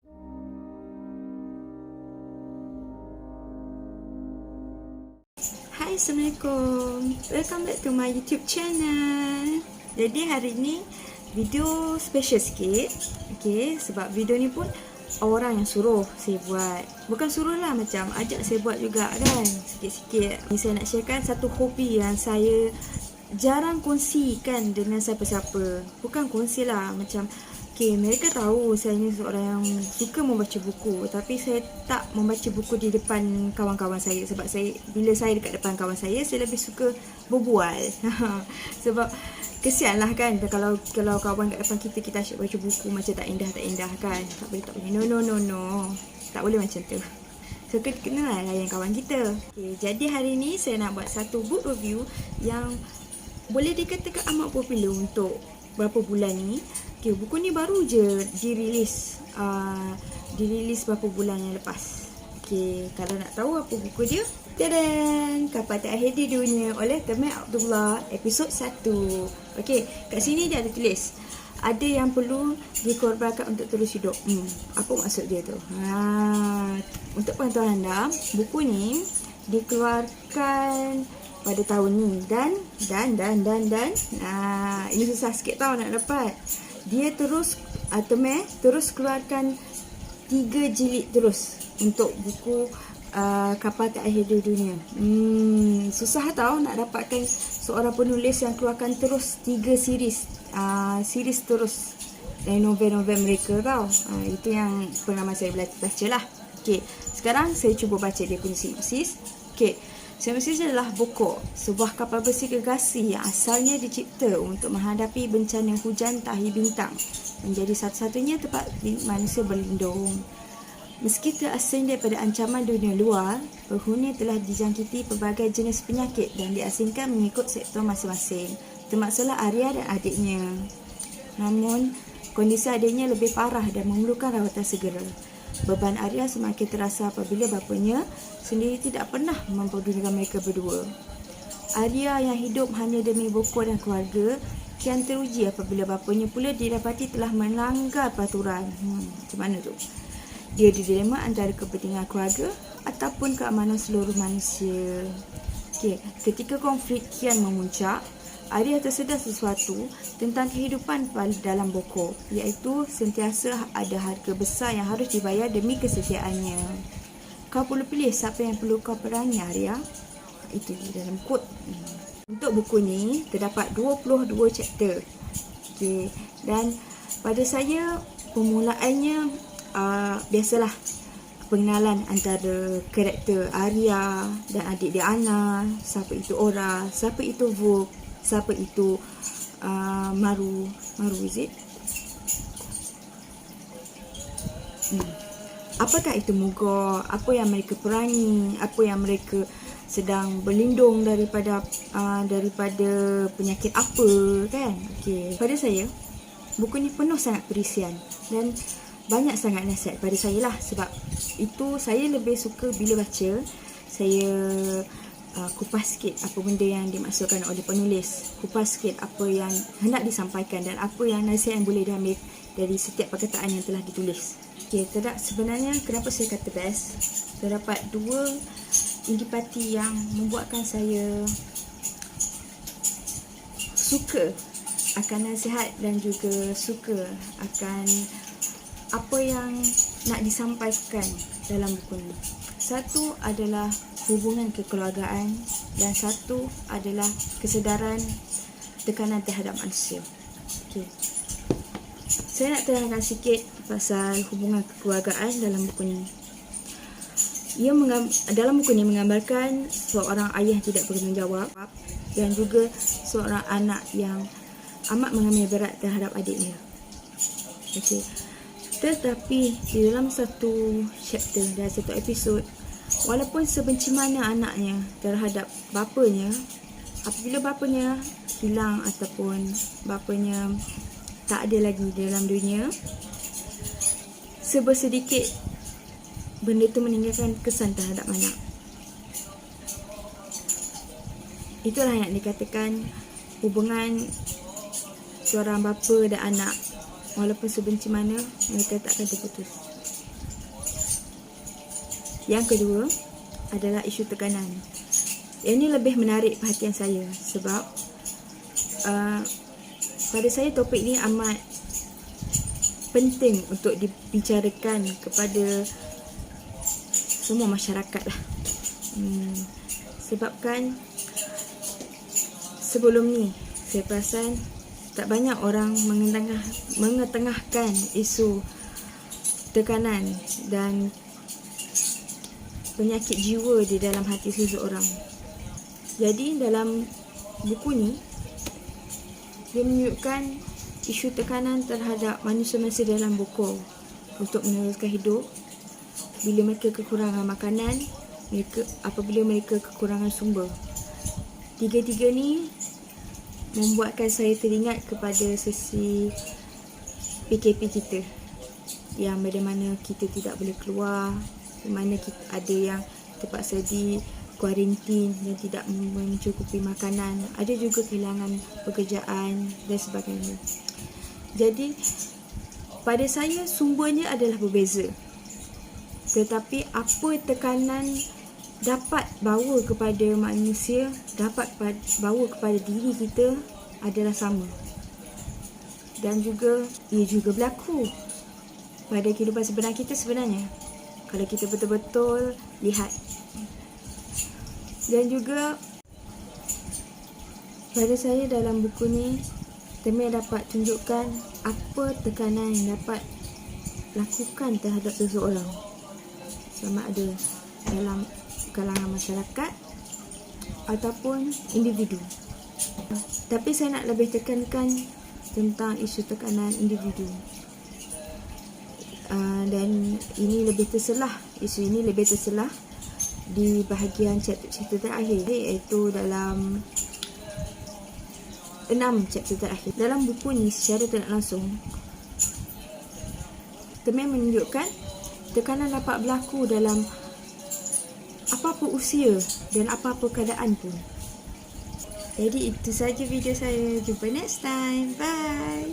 Hai, Assalamualaikum. Welcome back to my YouTube channel. Jadi hari ni video special sikit. Okay, sebab video ni pun orang yang suruh saya buat. Bukan suruh lah, macam ajak saya buat juga kan, sikit-sikit. Ni saya nak sharekan satu hobi yang saya jarang kongsikan dengan siapa-siapa. Bukan kongsi lah, macam okay, mereka tahu saya ni seorang yang suka membaca buku, tapi saya tak membaca buku di depan kawan-kawan saya. Sebab bila saya dekat depan kawan saya lebih suka berbual. Sebab kesian lah kan, kalau kawan kat depan kita asyik baca buku, macam tak indah kan. Tak boleh. No. Tak boleh macam tu. So kena lah layan kawan kita. Okay, jadi hari ni saya nak buat satu book review yang boleh dikatakan amat popular untuk berapa bulan ni. Okay, buku ni baru je dirilis berapa bulan yang lepas. Okay, kalau nak tahu apa buku dia, tadaan, Kapal Tak Akhir di Dunia oleh Temel Abdullah, episod 1. Okay, kat sini dia ada tulis, ada yang perlu dikorbankan untuk terus hidup. Apa maksud dia tu? Untuk pengetahuan anda, buku ni dikeluarkan pada tahun ni dan ini susah sikit tau nak dapat. Dia terus keluarkan 3 jilid terus untuk buku Kapal Tak Akhir di Dunia. Susah tau nak dapatkan seorang penulis yang keluarkan terus 3 series terus dari novel-novel mereka tau. Itu yang pengalaman saya baca lah. Okay, sekarang saya cuba baca dia punya sinopsis. Okay, sinopsis adalah Bokor, sebuah kapal besi gergasi yang asalnya dicipta untuk menghadapi bencana hujan tahi bintang, menjadi satu-satunya tempat manusia berlindung. Meski terasing daripada ancaman dunia luar, penghuni telah dijangkiti pelbagai jenis penyakit dan diasingkan mengikut sektor masing-masing, termasuklah Arya dan adiknya. Namun, kondisi adiknya lebih parah dan memerlukan rawatan segera. Beban Arya semakin terasa apabila bapanya sendiri tidak pernah mempedulikan mereka berdua. Arya yang hidup hanya demi Bokor dan keluarga kian teruji apabila bapanya pula didapati telah melanggar peraturan. Macam mana tu? Dia dilema antara kepentingan keluarga ataupun keamanan seluruh manusia. Okay, ketika konflik kian memuncak, Arya tersedar sesuatu tentang kehidupan dalam Bokor, iaitu sentiasa ada harga besar yang harus dibayar demi kesetiaannya. Kau perlu pilih siapa yang perlu kau perangi, Arya. Itu di dalam quote. Untuk buku ni terdapat 22 chapter. Okay. Dan pada saya permulaannya biasalah pengenalan antara karakter Arya dan adik dia Anna, siapa itu Ora, siapa itu Vuk, siapa itu Maru is it? Apakah itu Mugor? Apa yang mereka perangi? Apa yang mereka sedang berlindung daripada penyakit apa kan? Okay. Pada saya, buku ni penuh sangat perisian dan banyak sangat nasihat pada saya lah. Sebab itu saya lebih suka bila baca, saya kupas sikit apa benda yang dimaksudkan oleh penulis, kupas sikit apa yang hendak disampaikan dan apa yang nasihat yang boleh diambil dari setiap perkataan yang telah ditulis. Okay, sebenarnya kenapa saya kata best, terdapat 2 indikasi yang membuatkan saya suka akan nasihat dan juga suka akan apa yang nak disampaikan dalam buku ni. Satu adalah hubungan kekeluargaan dan satu adalah kesedaran tekanan terhadap manusia. Okay. Saya nak terangkan sikit pasal hubungan kekeluargaan dalam buku ni. Dalam buku ni menggambarkan seorang ayah tidak bertanggungjawab dan juga seorang anak yang amat mengambil berat terhadap adiknya. Okay. Tetapi di dalam satu chapter dan satu episod, walaupun sebenci mana anaknya terhadap bapanya, apabila bapanya hilang ataupun bapanya tak ada lagi dalam dunia, sebersedikit benda itu meninggalkan kesan terhadap anak. Itulah yang dikatakan hubungan seorang bapa dan anak, walaupun sebenci mana, mereka tak akan terputus. Yang kedua adalah isu tekanan. Ini lebih menarik perhatian saya sebab pada saya topik ini amat penting untuk dibicarakan kepada semua masyarakat lah. Sebabkan sebelum ni saya perasan tak banyak orang mengetengahkan isu tekanan dan penyakit jiwa di dalam hati seseorang. Jadi dalam buku ni dia menunjukkan isu tekanan terhadap manusia-manusia dalam bukau untuk meneruskan hidup bila mereka kekurangan makanan, apabila mereka kekurangan sumber. Tiga-tiga ni membuatkan saya teringat kepada sesi PKP kita, yang bagaimana kita tidak boleh keluar, di mana kita ada yang terpaksa di kuarantin dan tidak mencukupi makanan, ada juga kehilangan pekerjaan dan sebagainya. Jadi pada saya sumbernya adalah berbeza, tetapi apa tekanan dapat bawa kepada manusia, dapat bawa kepada diri kita adalah sama. Dan juga ia juga berlaku pada kehidupan sebenar kita sebenarnya, kalau kita betul-betul lihat. Dan juga pada saya dalam buku ni, Temel dapat tunjukkan apa tekanan yang dapat lakukan terhadap seseorang, sama ada dalam kalangan masyarakat ataupun individu. Tapi saya nak lebih tekankan tentang isu tekanan individu. Dan ini lebih terselah, isu ini lebih terselah di bahagian chapter terakhir, iaitu dalam 6 chapter terakhir. Dalam buku ni secara tidak langsung Temel menunjukkan tekanan dapat berlaku dalam apa-apa usia dan apa-apa keadaan pun. Jadi itu saja video saya. Jumpa next time. Bye.